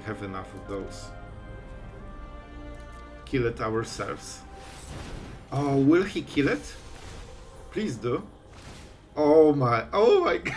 have enough of those. Kill it ourselves. Oh, will he kill it? Please do. Oh my god.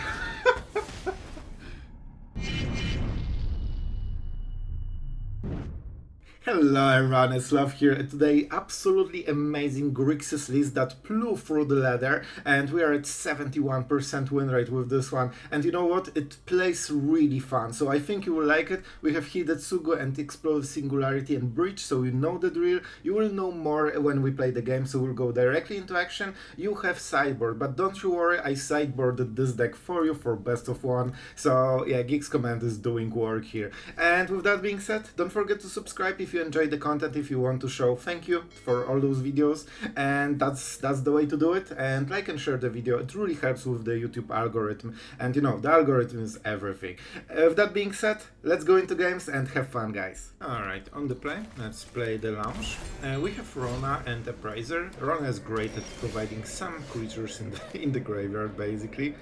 Hello everyone, it's Sloth here, and today absolutely amazing Grixis list that flew through the ladder, and we are at 71% win rate with this one. And you know what? It plays really fun, so I think you will like it. We have Hidetsugu and Explosive Singularity and Breach, so you know the drill. You will know more when we play the game, so we'll go directly into action. You have sideboard, but don't you worry, I sideboarded this deck for you for best of one. So yeah, Geeks Command is doing work here. And with that being said, don't forget to subscribe if you enjoy the content, if you want to show thank you for all those videos, and that's the way to do it. And like and share the video, it really helps with the YouTube algorithm, and you know, the algorithm is everything. With that being said, let's go into games and have fun, guys. Alright, on the play, let's play the launch. We have Rona and Appraiser. Rona is great at providing some creatures in the graveyard, basically.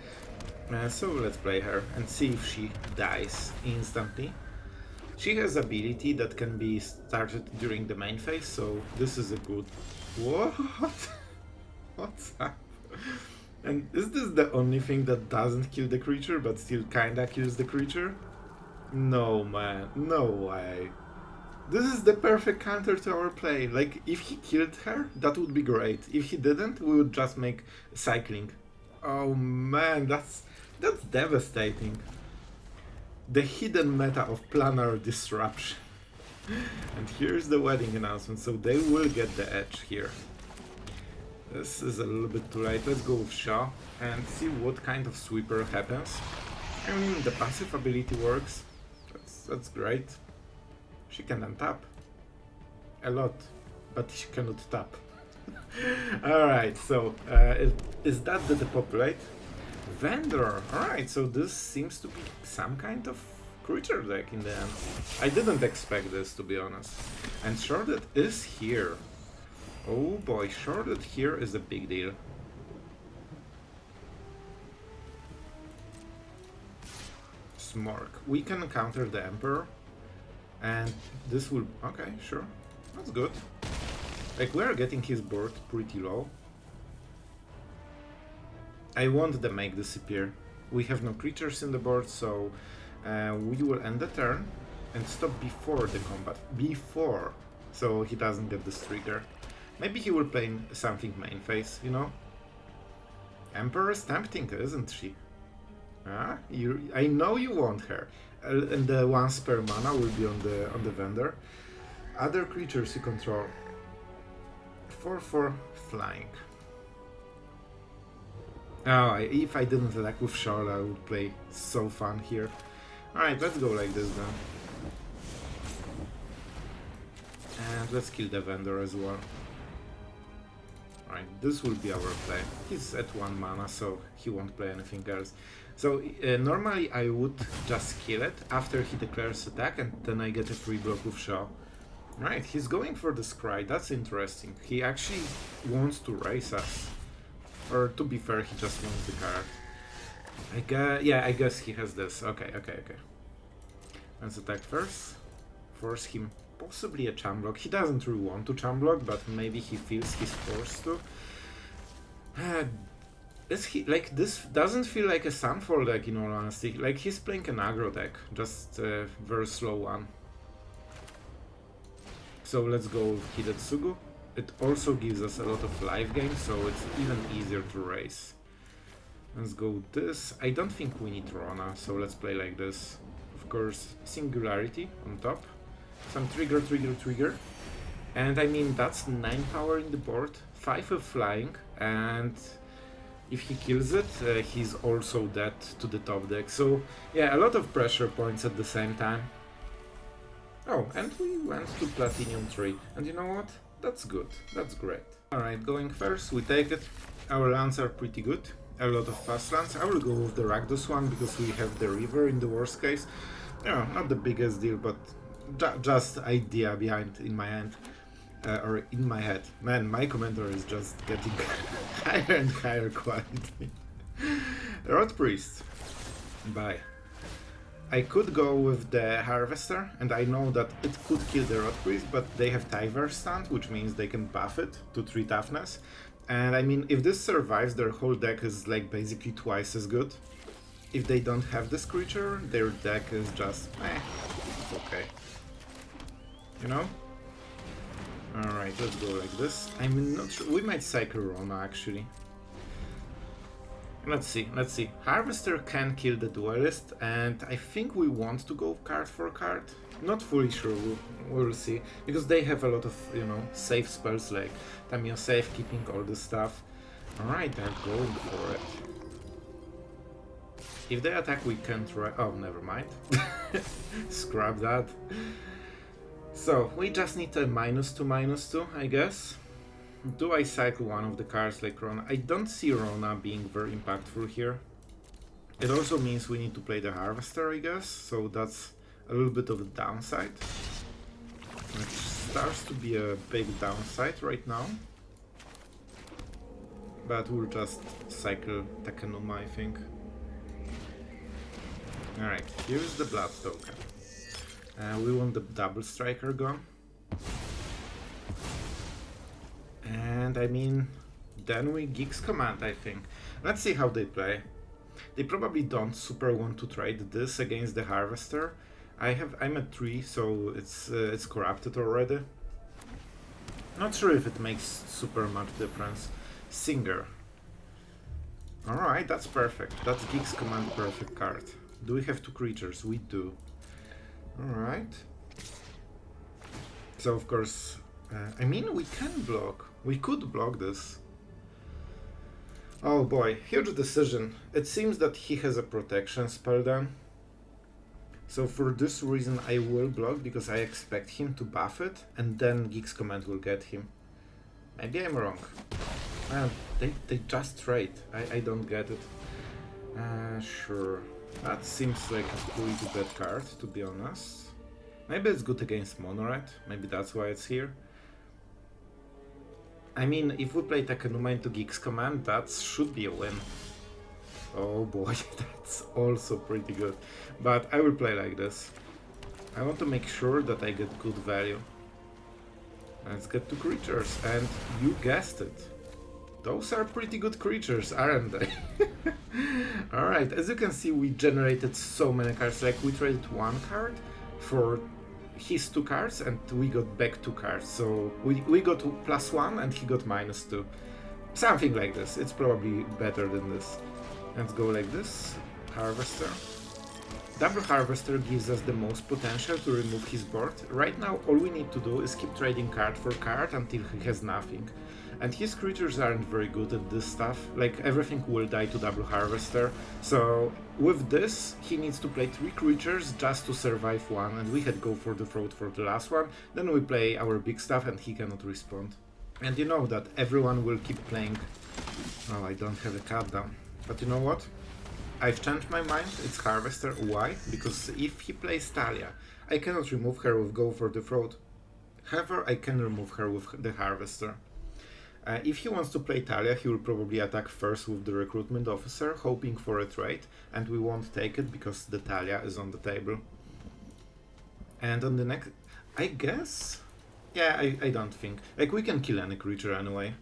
So let's play her and see if she dies instantly. She has ability that can be started during the main phase, so this is a good... What? What's up? And is this the only thing that doesn't kill the creature, but still kinda kills the creature? No, man. No way. This is the perfect counter to our play. Like, if he killed her, that would be great. If he didn't, we would just make cycling. Oh man, that's devastating. The hidden meta of planar disruption. And here's the wedding announcement, so they will get the edge here. This is a little bit too late. Let's go with Shaw and see what kind of sweeper happens. I mean, the passive ability works. That's great. She can untap a lot, but she cannot tap. Alright, so is that the depopulate? Vendor! Alright, so this seems to be some kind of creature deck in the end. I didn't expect this, to be honest. And Sheoldred is here. Oh boy, Sheoldred here is a big deal. Smork. We can counter the Emperor. And this will... okay, sure. That's good. Like, we're getting his board pretty low. I want the make disappear. We have no creatures in the board, so we will end the turn and stop before the combat. Before! So he doesn't get this trigger. Maybe he will play something main phase, you know? Emperor is tempting, isn't she? Ah, I know you want her. And the 1 spare mana will be on the vendor. Other creatures you control. 4/4 flying. Oh, if I didn't attack with Sheoldred, I would play so fun here. Alright, let's go like this then. And let's kill the vendor as well. Alright, this will be our play. He's at 1 mana, so he won't play anything else. So normally I would just kill it after he declares attack, and then I get a free block with Shaw. Right, he's going for the Scry, that's interesting. He actually wants to race us. Or to be fair, he just wants the card. Yeah, I guess he has this. Okay. Let's attack first. Force him possibly a charm block. He doesn't really want to charm block, but maybe he feels he's forced to. Is he like this? Doesn't feel like a Sunfall deck in all honesty. Like he's playing an aggro deck, just a very slow one. So let's go with Hidetsugu. It also gives us a lot of life gain, so it's even easier to race. Let's go with this. I don't think we need Rona, so let's play like this. Of course, Singularity on top. Some trigger. And I mean, that's 9 power in the board, 5 of flying, and if he kills it, he's also dead to the top deck. So yeah, a lot of pressure points at the same time. Oh, and we went to Platinum 3. And you know what? That's good. That's great. Alright, going first, we take it. Our lands are pretty good. A lot of fast lands. I will go with the Rakdos one because we have the river in the worst case. Yeah, not the biggest deal, but just idea behind in my hand. Or in my head. Man, my commander is just getting higher and higher quality. Rot Priest. Bye. I could go with the Harvester, and I know that it could kill the Rot Priest, but they have Tyver stand, which means they can buff it to 3 toughness. And I mean, if this survives, their whole deck is like basically twice as good. If they don't have this creature, their deck is just it's okay. You know? Alright, let's go like this. I'm not sure. We might cycle Rona actually. Let's see. Harvester can kill the Duelist, and I think we want to go card for card. Not fully sure, we'll see. Because they have a lot of, you know, safe spells like Tamiya safekeeping, all this stuff. Alright, they're going for it. If they attack, we can try. Oh, never mind. Scrap that. So, we just need a -2/-2, I guess. Do I cycle one of the cards like Rona? I don't see Rona being very impactful here. It also means we need to play the Harvester, I guess, so that's a little bit of a downside. Which starts to be a big downside right now. But we'll just cycle Takenuma, I think. Alright, here's the Blood token. We want the double striker gone. And I mean, then we Geeks Command, I think. Let's see how they play. They probably don't super want to trade this against the Harvester. I'm at 3, so it's corrupted already. Not sure if it makes super much difference. Singer. Alright, that's perfect. That's Geeks Command perfect card. Do we have 2 creatures? We do. Alright. So of course, I mean, we can block. We could block this. Oh boy, huge decision. It seems that he has a protection spell then. So for this reason I will block, because I expect him to buff it, and then Geeks Command will get him. Maybe I'm wrong. They just trade. I don't get it. Sure. That seems like a pretty bad card, to be honest. Maybe it's good against Mono Red. Maybe that's why it's here. I mean, if we play Takenuma into Geeks Command, that should be a win. Oh boy, that's also pretty good. But I will play like this. I want to make sure that I get good value. Let's get 2 creatures, and you guessed it. Those are pretty good creatures, aren't they? Alright, as you can see, we generated so many cards. Like, we traded 1 card for his 2 cards, and we got back 2 cards. So we got +1 and he got -2. Something like this. It's probably better than this. Let's go like this. Harvester. Double Harvester gives us the most potential to remove his board. Right now, all we need to do is keep trading card for card until he has nothing. And his creatures aren't very good at this stuff. Like, everything will die to Double Harvester. So with this, he needs to play 3 creatures just to survive 1, and we had go for the throat for the last one. Then we play our big stuff and he cannot respond. And you know that everyone will keep playing. Oh, I don't have a countdown. But you know what? I've changed my mind. It's Harvester. Why? Because if he plays Talia, I cannot remove her with Go for the Throat. However, I can remove her with the Harvester. If he wants to play Talia, he will probably attack first with the Recruitment Officer, hoping for a trade, and we won't take it because the Talia is on the table. And on the next... I guess? Yeah, I don't think. Like, we can kill any creature anyway.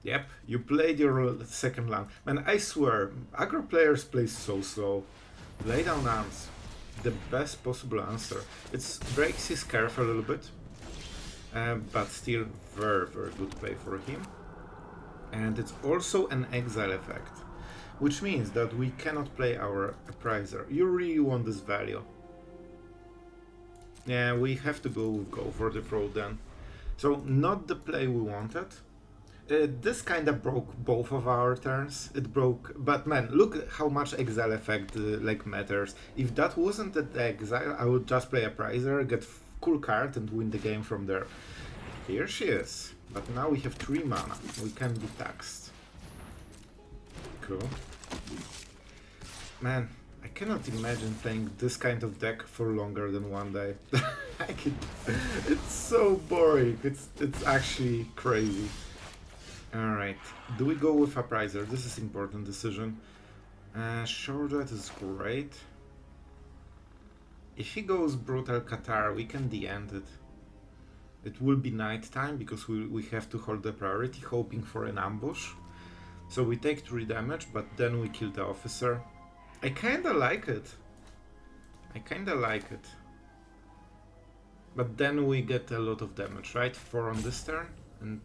Yep, you played your second land. Man, I swear, aggro players play so slow. Lay down arms. The best possible answer. It breaks his curve a little bit. But still very, very good play for him. And it's also an exile effect, which means that we cannot play our Appraiser. You really want this value. Yeah, we have to go for the throw then. So not the play we wanted. This kinda broke both of our turns. It broke, but man, look how much exile effect like matters. If that wasn't the exile, I would just play Appraiser, get cool card and win the game from there. Here she is. But now we have 3 mana. We can be taxed. Cool. Man, I cannot imagine playing this kind of deck for longer than 1 day. It's so boring. It's actually crazy. Alright, do we go with Appraiser? This is important decision. Sheoldred is great. If he goes Brutal Qatar, we can de-end it. It will be night time because we have to hold the priority, hoping for an ambush. So we take 3 damage, but then we kill the officer. I kinda like it. I kinda like it. But then we get a lot of damage, right? 4 on this turn and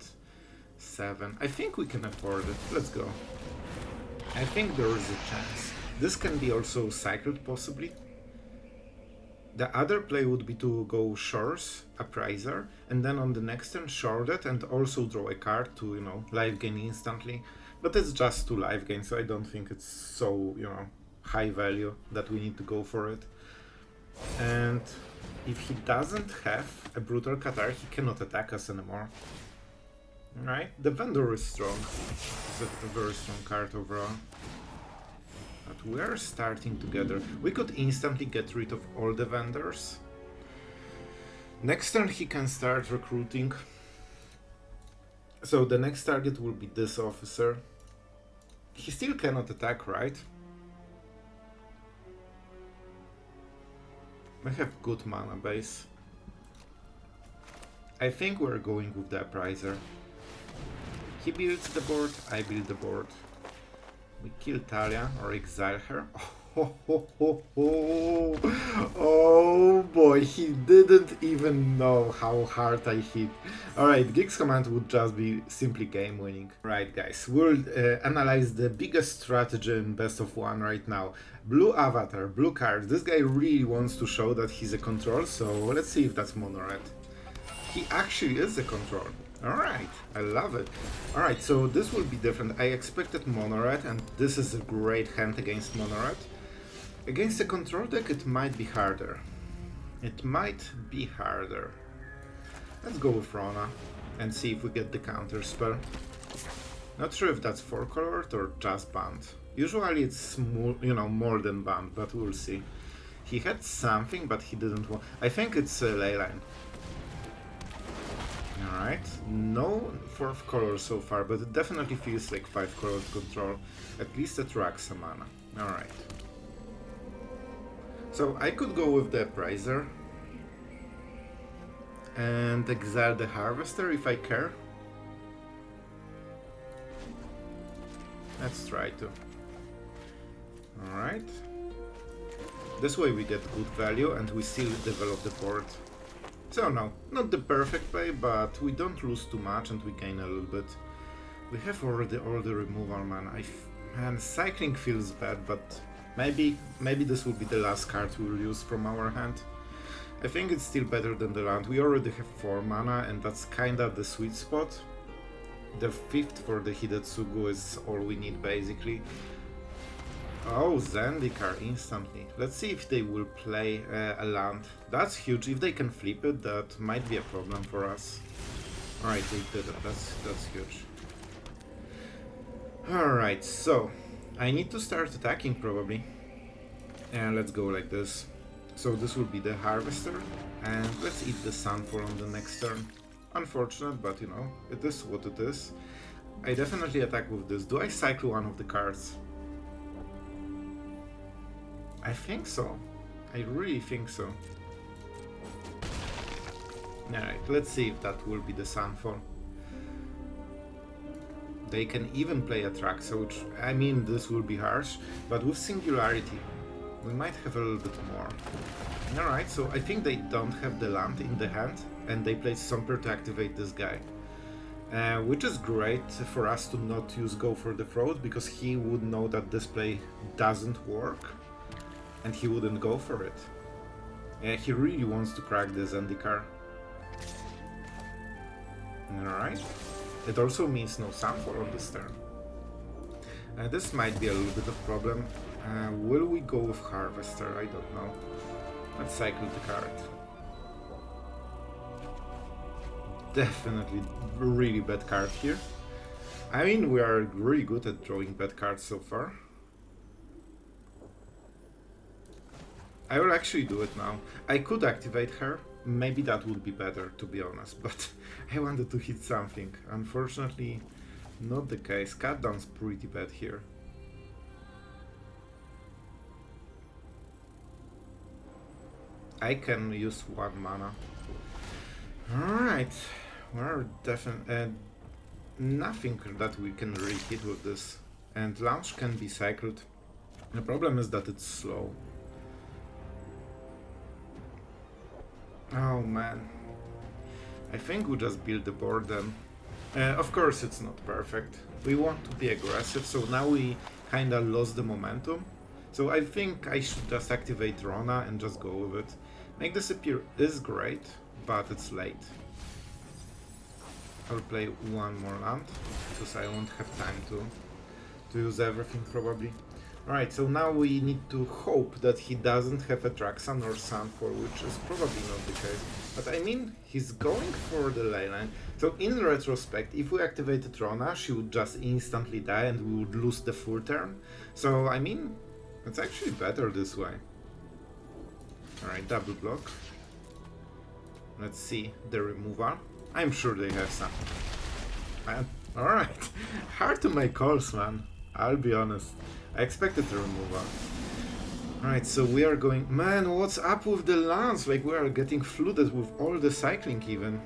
7. I think we can afford it. Let's go. I think there is a chance. This can be also cycled, possibly. The other play would be to go Corpse Appraiser, and then on the next turn Sheoldred and also draw a card to, you know, life gain instantly. But it's just 2 life gain, so I don't think it's so, you know, high value that we need to go for it. And if he doesn't have a Brutal Qatar, he cannot attack us anymore. Right? The Vendor is strong. It's a very strong card overall. But we are starting together. We could instantly get rid of all the vendors. Next turn he can start recruiting. So the next target will be this officer. He still cannot attack, right? We have good mana base. I think we're going with the Appraiser. He builds the board, I build the board. We kill Talia or exile her. Oh boy, he didn't even know how hard I hit. Alright, Gig's command would just be simply game winning. Right guys, we'll analyze the biggest strategy in best of 1 right now. Blue avatar, blue card. This guy really wants to show that he's a control, so let's see if that's mono red. He actually is a control. Alright, I love it. Alright, so this will be different. I expected mono red, and this is a great hand against mono red. Against a control deck it might be harder. It might be harder. Let's go with Rona and see if we get the counter spell. Not sure if that's 4-colored or just banned. Usually it's more, you know, more than banned, but we'll see. He had something, but he didn't want. I think it's a Leyline. Alright, no 4th color so far, but it definitely feels like 5-colored control. At least attracts some mana. Alright. So I could go with the Appraiser and exile the Harvester if I care. Let's try to. Alright. This way we get good value and we still develop the board. So no, not the perfect play, but we don't lose too much and we gain a little bit. We have already all the removal mana. Man, cycling feels bad, but maybe this will be the last card we'll use from our hand. I think it's still better than the land. We already have 4 mana and that's kinda the sweet spot. The 5th for the Hidetsugu is all we need basically. Oh, Zendikar instantly. Let's see if they will play a land. That's huge. If they can flip it, that might be a problem for us. Alright, they did it. That's huge. Alright, so I need to start attacking probably. And let's go like this. So this will be the Harvester. And let's eat the Sunfall on the next turn. Unfortunate, but you know, it is what it is. I definitely attack with this. Do I cycle one of the cards? I think so. I really think so. Alright, let's see if that will be the Sunfall. They can even play Atraxa, which, I mean, this will be harsh, but with Singularity, we might have a little bit more. Alright, so I think they don't have the land in the hand, and they play Somper to activate this guy. Which is great for us to not use Go for the Throat, because he would know that this play doesn't work. And he wouldn't go for it. Yeah, he really wants to crack the Zendikar. Alright. It also means no Sunfall on this turn. This might be a little bit of problem. Will we go with Harvester? I don't know. Let's cycle the card. Definitely really bad card here. I mean, we are really good at drawing bad cards so far. I will actually do it now. I could activate her, maybe that would be better to be honest, but I wanted to hit something. Unfortunately, not the case. Cut down's pretty bad here. I can use 1 mana. Alright, we're definitely... nothing that we can really hit with this. And launch can be cycled. The problem is that it's slow. Oh man. I think we just build the board then. Of course it's not perfect. We want to be aggressive, so now we kinda lost the momentum. So I think I should just activate Rona and just go with it. Make this appear is great, but it's late. I'll play 1 more land, because I won't have time to use everything probably. Alright, so now we need to hope that he doesn't have a Traxan or Sunfall, which is probably not the case. But I mean, he's going for the leyline. So in retrospect, if we activated Rona, she would just instantly die and we would lose the full turn. So I mean, it's actually better this way. Alright, double block. Let's see the removal. I'm sure they have some. Alright, hard to make calls, man. I'll be honest. I expected the removal. Alright, so we are going... Man, what's up with the lands? Like, we are getting flooded with all the cycling even.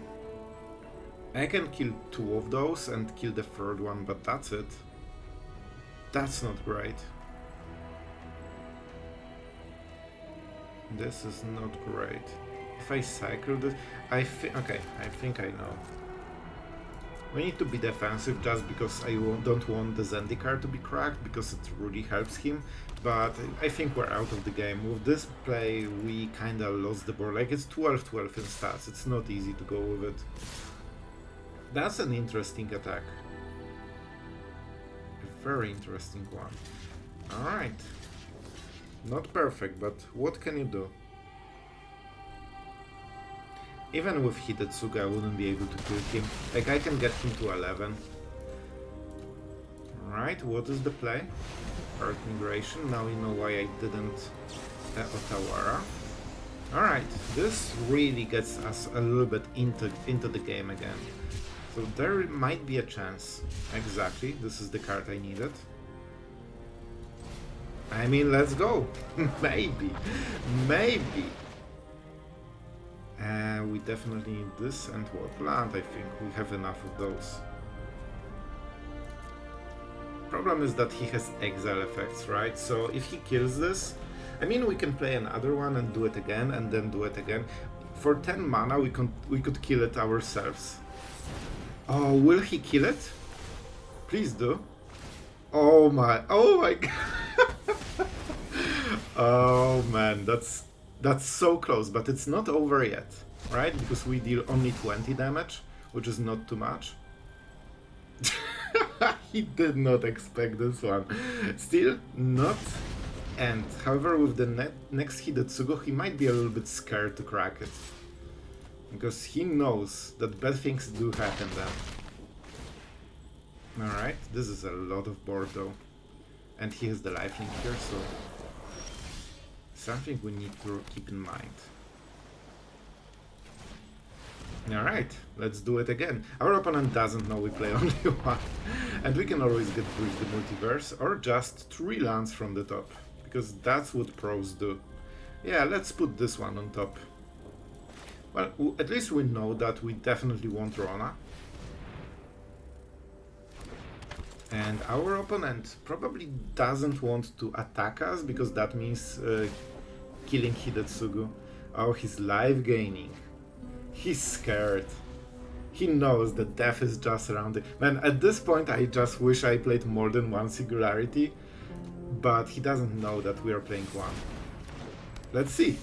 I can kill 2 of those and kill the 3rd one, but that's it. That's not great. This is not great. If I cycle this... Okay, I think I know. We need to be defensive just because I don't want the Zendikar to be cracked, because it really helps him. But I think we're out of the game. With this play, we kinda lost the board. Like, it's 12-12 in stats. It's not easy to go with it. That's an interesting attack. A very interesting one. Alright. Not perfect, but what can you do? Even with Hidetsugu, I wouldn't be able to kill him. Like, I can get him to 11. Alright, what is the play? Earth Migration. Now you know why I didn't Otawara. Alright, this really gets us a little bit into the game again. So there might be a chance. Exactly, this is the card I needed. I mean, let's go. Maybe. Maybe. We definitely need this and what? Land, I think. We have enough of those. Problem is that he has exile effects, right? So if he kills this, I mean, we can play another one and do it again and then do it again. For 10 mana, we could kill it ourselves. Oh, will he kill it? Please do. Oh my god. Oh man, that's so close, but it's not over yet, right? Because we deal only 20 damage, which is not too much. He did not expect this one. Still not end. However, with the next Hidetsugu, he might be a little bit scared to crack it. Because he knows that bad things do happen then. Alright, this is a lot of board though. And he has the lifelink here, so... something we need to keep in mind. Alright, let's do it again. Our opponent doesn't know we play only one. And we can always get Breach the Multiverse or just 3 lands from the top. Because that's what pros do. Yeah, let's put this one on top. Well, at least we know that we definitely want Rona. And our opponent probably doesn't want to attack us, because that means killing Hidetsugu. Oh, he's life gaining. He's scared. He knows that death is just around it. Man, at this point I just wish I played more than one Singularity. But he doesn't know that we are playing one. Let's see.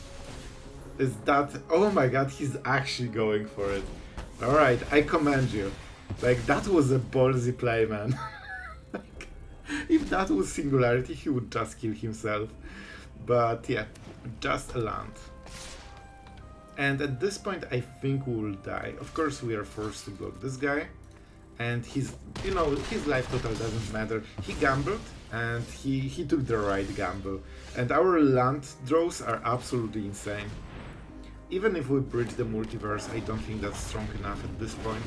Is that... oh my god, he's actually going for it. Alright, I commend you. Like, that was a ballsy play, man. Like, if that was Singularity, he would just kill himself. But yeah, just a land. And at this point, I think we will die. Of course, we are forced to block this guy. And his, you know, his life total doesn't matter. He gambled, and he took the right gamble. And our land draws are absolutely insane. Even if we bridge the multiverse, I don't think that's strong enough at this point.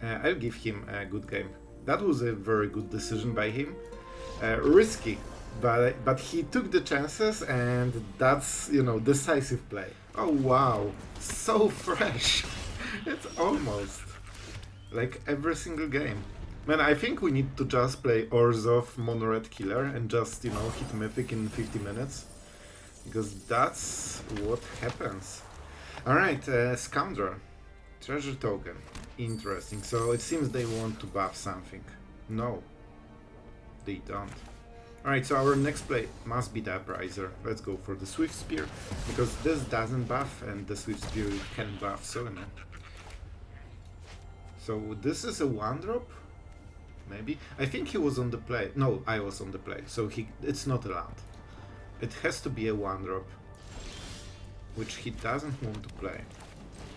I'll give him a good game. That was a very good decision by him. Risky, but he took the chances, and that's, you know, decisive play. Oh wow, so fresh. It's almost like every single game. Man, I think we need to just play Orzhov Mono-Red Killer and just, you know, hit Mythic in 50 minutes. Because that's what happens. Alright, Scoundrel. Treasure token. Interesting. So it seems they want to buff something. No. They don't. Alright, so our next play must be the Appraiser. Let's go for the Swift Spear. Because this doesn't buff and the Swift Spear can buff, so you know. So this is a 1-drop? Maybe? I think he was on the play. No, I was on the play. So it's not allowed. It has to be a 1-drop. Which he doesn't want to play.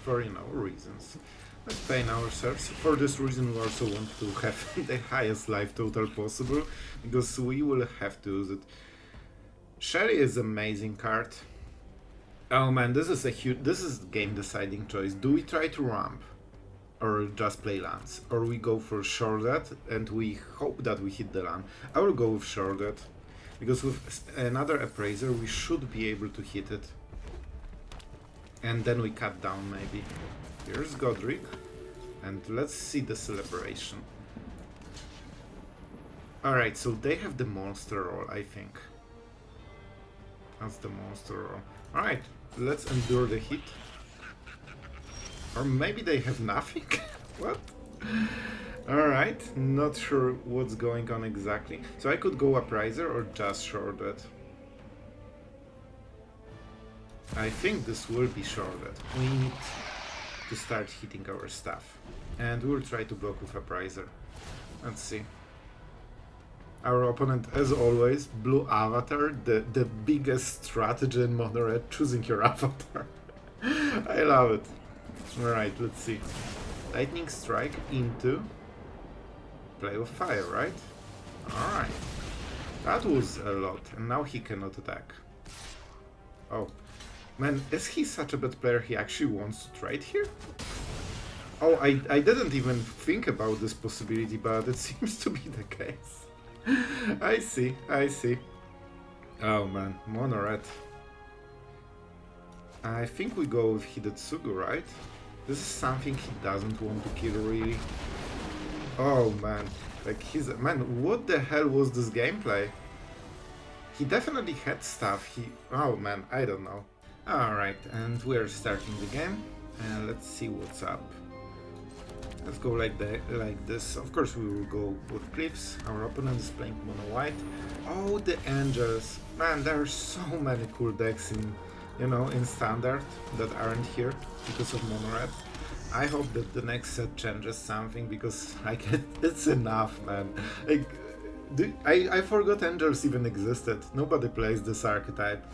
For, you know, reasons. Let's pain ourselves. For this reason we also want to have the highest life total possible. Because we will have to use it. Shelly is an amazing card. Oh man, this is game deciding choice. Do we try to ramp? Or just play lands? Or we go for Sheoldred and we hope that we hit the land? I will go with Sheoldred. Because with another Appraiser we should be able to hit it. And then we cut down maybe. Here's Godric. And let's see the celebration. Alright, so they have the monster roll, I think. That's the monster roll. Alright, let's endure the hit. Or maybe they have nothing? What? Alright, not sure what's going on exactly. So I could go Appraiser or just Sheoldred. I think this will be Sheoldred. We need to start hitting our stuff. And we'll try to block with Appraiser. Let's see. Our opponent, as always, blue avatar, the biggest strategy in Mono Red, choosing your avatar. I love it. Alright, let's see. Lightning Strike into play with fire, right? Alright. That was a lot, and now he cannot attack. Oh. Man, is he such a bad player he actually wants to trade here? Oh, I didn't even think about this possibility, but it seems to be the case. I see, I see. Oh man, Mono Red. I think we go with Hidetsugu, right? This is something he doesn't want to kill, really. Oh man, like man, what the hell was this gameplay? He definitely had stuff. Oh man, I don't know. Alright, and we're starting the game, and let's see what's up. Let's go like this. Of course we will go with Cliffs. Our opponent is playing mono white. Oh, the Angels. Man, there are so many cool decks in, you know, in standard that aren't here because of mono red. I hope that the next set changes something, because it's enough, man. Like, I forgot Angels even existed. Nobody plays this archetype.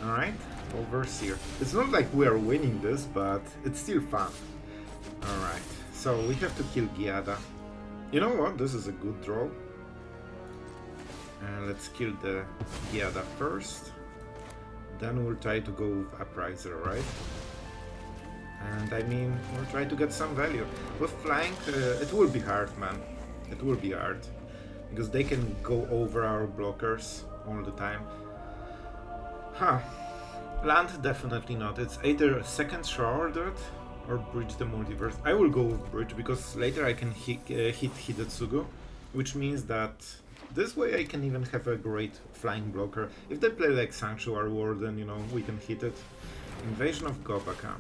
Alright, Overseer. It's not like we are winning this, but it's still fun. Alright, so we have to kill Giada. You know what? This is a good draw. Let's kill the Giada first. Then we'll try to go with Appraiser, right? And I mean, we'll try to get some value. With flank, it will be hard, man. It will be hard. Because they can go over our blockers all the time. Huh. Land, definitely not. It's either second Sheoldred or Breach the Multiverse. I will go with Breach, because later I can hit Hidetsugu, which means that this way I can even have a great flying blocker. If they play like Sanctuary Warden, you know, we can hit it. Invasion of Gobaka.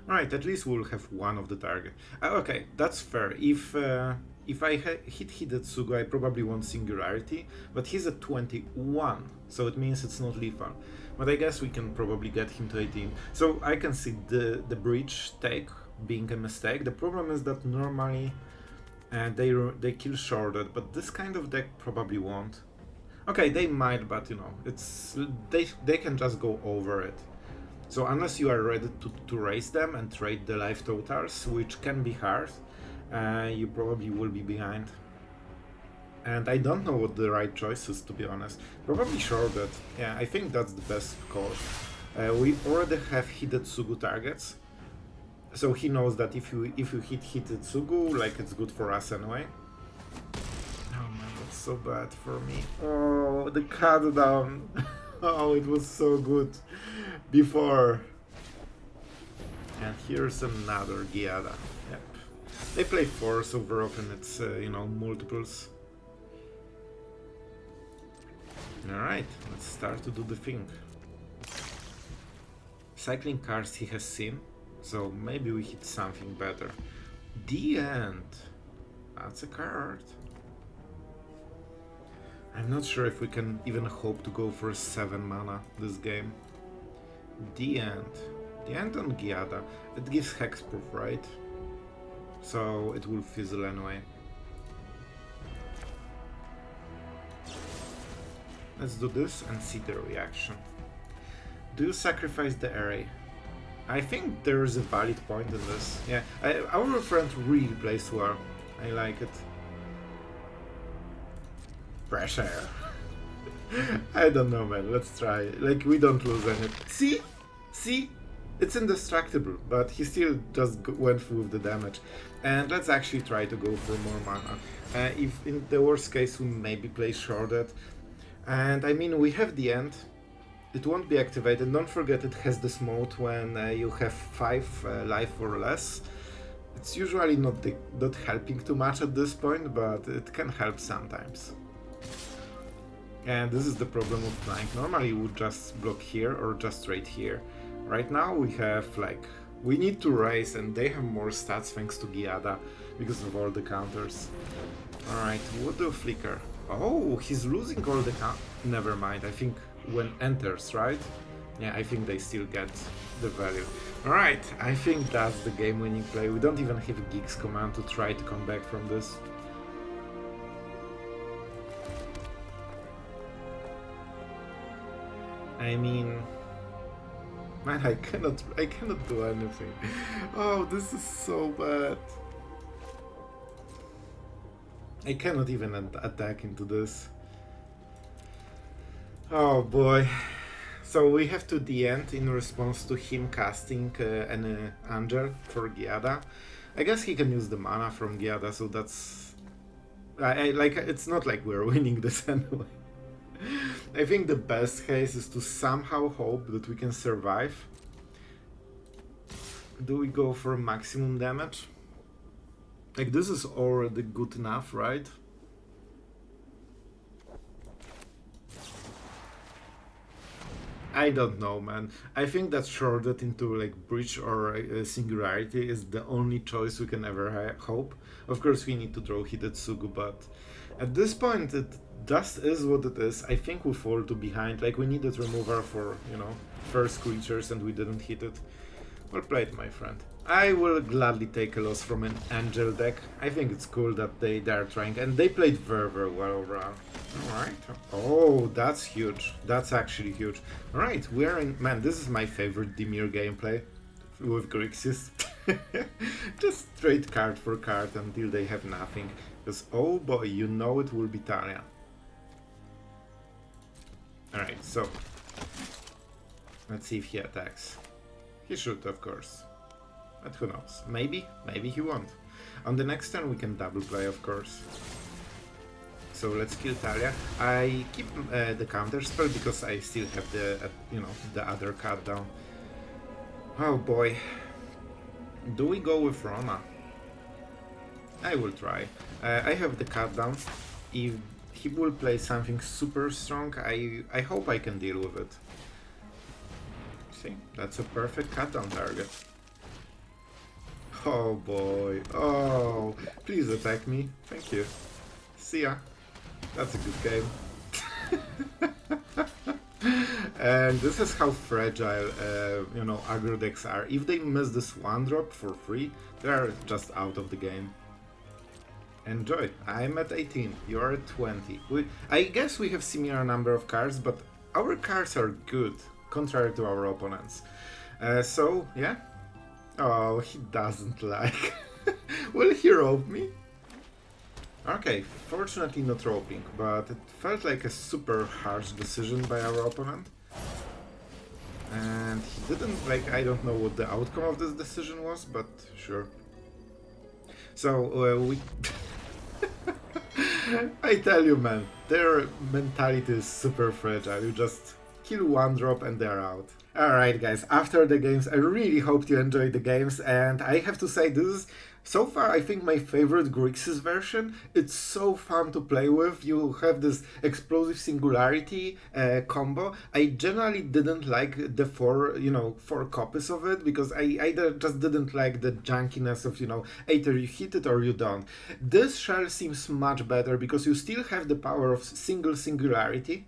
Alright, at least we'll have one of the target. Okay, that's fair. If I hit Hidetsugu, I probably want Singularity, but he's at 21, so it means it's not lethal. But I guess we can probably get him to 18. So I can see the Breach take being a mistake. The problem is that normally they kill Sheoldred, but this kind of deck probably won't. Okay, they might, but you know, it's they can just go over it. So unless you are ready to raise them and trade the life totals, which can be hard, you probably will be behind. And I don't know what the right choice is, to be honest. Probably Sheoldred. Yeah, I think that's the best call. We already have Hidetsugu targets, so he knows that if you hit Hidetsugu, like, it's good for us anyway. Oh man, that's so bad for me. Oh, the cut down. Oh, it was so good before. And here's another Giada. Yep. They play 4, so very often it's, you know, multiples. Alright, let's start to do the thing. Cycling cards he has seen, so maybe we hit something better. The End. That's a card. I'm not sure if we can even hope to go for 7 mana this game. The End. The End on Giada. It gives hexproof, right? So it will fizzle anyway. Let's do this and see the reaction. Do you sacrifice the array? I think there is a valid point in this. Yeah, our friend really plays well. I like it. Pressure. I don't know, man. Let's try. Like, we don't lose any. See? See? It's indestructible, but he still just went through with the damage. And let's actually try to go for more mana. If in the worst case we maybe play Sheoldred. And I mean, we have the End. It won't be activated. Don't forget it has this mode when you have 5 life or less. It's usually not helping too much at this point, but it can help sometimes. And this is the problem with flying. Normally you would just block here or just right here. Right now we have like, we need to raise and they have more stats thanks to Giada because of all the counters. Alright, what do flicker? Oh, he's losing all the never mind, I think when enters, right? Yeah, I think they still get the value. Alright, I think that's the game winning play. We don't even have a Geeks command to try to come back from this. I mean, man, I cannot do anything. Oh, this is so bad. I cannot even attack into this. Oh boy. So we have to the End in response to him casting an Angel for Giada. I guess he can use the mana from Giada, so that's... like, it's not like we're winning this anyway. I think the best case is to somehow hope that we can survive. Do we go for maximum damage? Like, this is already good enough, right? I don't know, man. I think that Sheoldred into like Breach or Singularity is the only choice we can ever hope. Of course, we need to draw Hidetsugu, but at this point, it just is what it is. I think we fall to behind. Like, we needed remover for, you know, first creatures, and we didn't hit it. Well played, my friend. I will gladly take a loss from an Angel deck. I think it's cool that they are trying, and they played very, very well overall. Alright. Oh, that's huge. That's actually huge. Alright, we are in... Man, this is my favorite Dimir gameplay with Grixis. Just trade card for card until they have nothing. Because, oh boy, you know it will be Talia. Alright, so... Let's see if he attacks. He should, of course. But who knows? Maybe he won't. On the next turn we can double play, of course. So let's kill Talia. I keep the counter spell because I still have the, you know, the other card down. Oh boy. Do we go with Rona? I will try. I have the card down. If he will play something super strong, I hope I can deal with it. See, that's a perfect cut down target. Oh boy, oh, please attack me, thank you. See ya. That's a good game. And this is how fragile, you know, aggro decks are. If they miss this one drop for free, they are just out of the game. Enjoy. I'm at 18, you're at 20. I guess we have similar number of cards, but our cards are good, contrary to our opponents. So, yeah. Oh, he doesn't like. Will he rope me? Okay, fortunately not roping, but it felt like a super harsh decision by our opponent. And he didn't, like, I don't know what the outcome of this decision was, but sure. So, we... I tell you, man, their mentality is super fragile. You just kill one drop and they're out. Alright, guys, after the games, I really hope you enjoyed the games, and I have to say, this is so far, I think, my favorite Grixis version. It's so fun to play with. You have this Explosive Singularity combo. I generally didn't like the four copies of it, because I either just didn't like the junkiness of, either you hit it or you don't. This shell seems much better because you still have the power of singularity.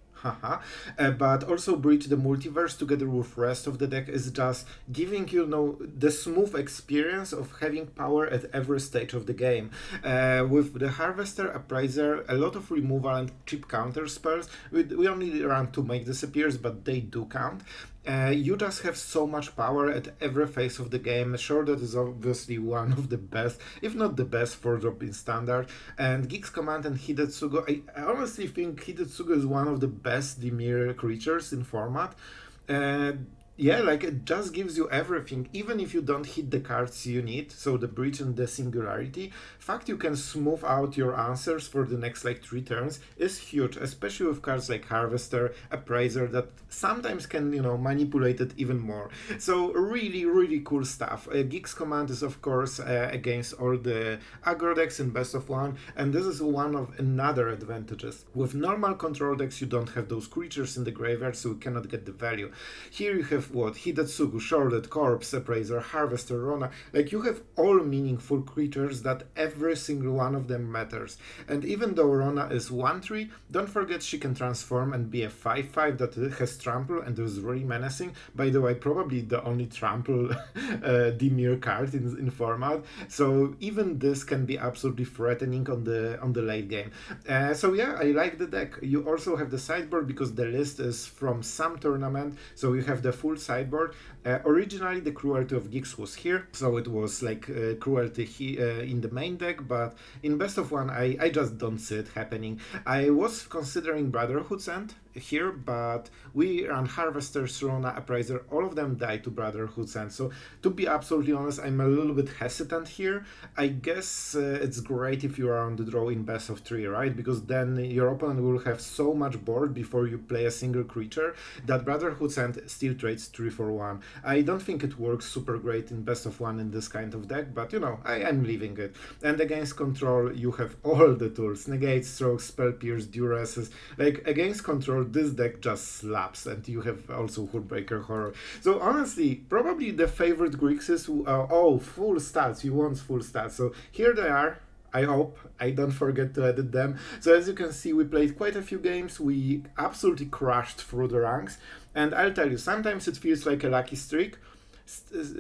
But also Breach the Multiverse together with rest of the deck is just giving the smooth experience of having power at every stage of the game. With the Harvester, Appraiser, a lot of removal and cheap counter spells. We only run 2 make disappears, but they do count. You just have so much power at every phase of the game. Sheoldred is obviously one of the best, if not the best, 4-drop in standard. And Geeks Command and Hidetsugu, I honestly think Hidetsugu is one of the best Mire creatures in format. Yeah, like it just gives you everything, even if you don't hit the cards you need, so the Breach and the Singularity. Fact you can smooth out your answers for the next 3 turns is huge, especially with cards like Harvester, Appraiser that sometimes can, manipulate it even more. So really, really cool stuff. Geeks Command is of course against all the aggro decks in best of 1, and this is one of another advantages. With normal control decks you don't have those creatures in the graveyard, so you cannot get the value. Here you have Hidetsugu, Sheoldred, Corpse Appraiser, Harvester, Rona. You have all meaningful creatures that every single one of them matters. And even though Rona is 1/3, don't forget she can transform and be a 5/5 that has trample and is really menacing. By the way, probably the only trample Dimir card in format. So even this can be absolutely threatening on the late game. So yeah, I like the deck. You also have the sideboard because the list is from some tournament, so you have the full sideboard. Originally the Cruelty of Geeks was here, so it was Cruelty in the main deck, but in best of 1 I just don't see it happening. I was considering Brotherhood's End here, but we run Harvesters, Rona, Appraiser, all of them die to Brotherhood's End. So to be absolutely honest, I'm a little bit hesitant here. I guess it's great if you are on the draw in best of 3, right? Because then your opponent will have so much board before you play a single creature that Brotherhood's End still trades 3 for 1. I don't think it works super great in best of 1 in this kind of deck, but I'm leaving it. And against control you have all the tools: Negate, Stroke, Spell Pierce, Duresses. Against control this deck just slaps, and you have also Hoodbreaker Horror. So honestly, probably the favorite Grixis. Full stats. You want full stats. So here they are. I hope I don't forget to edit them. So as you can see, we played quite a few games. We absolutely crashed through the ranks. And I'll tell you, sometimes it feels like a lucky streak.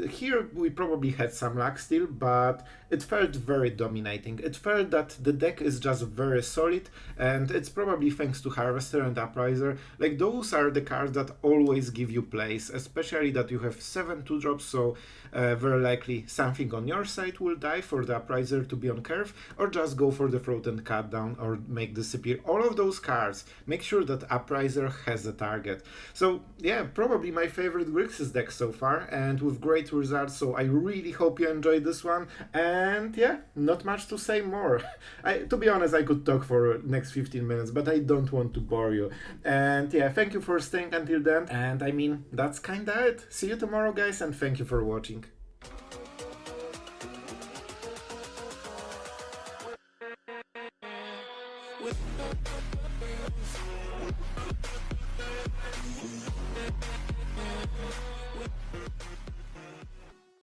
Here we probably had some luck still, but it felt very dominating. It felt that the deck is just very solid, and it's probably thanks to Harvester and Appraiser. Those are the cards that always give you plays, especially that you have 7 2-drops, so very likely something on your side will die for the Appraiser to be on curve, or just go for the Throat and Cut Down or make disappear. All of those cards make sure that Appraiser has a target. So yeah, probably my favorite Grixis deck so far, and with great results, so I really hope you enjoyed this one. And yeah, not much to say more. To be honest, I could talk for next 15 minutes, but I don't want to bore you. And yeah, thank you for staying until then, and I mean, that's kinda it. See you tomorrow, guys, and thank you for watching.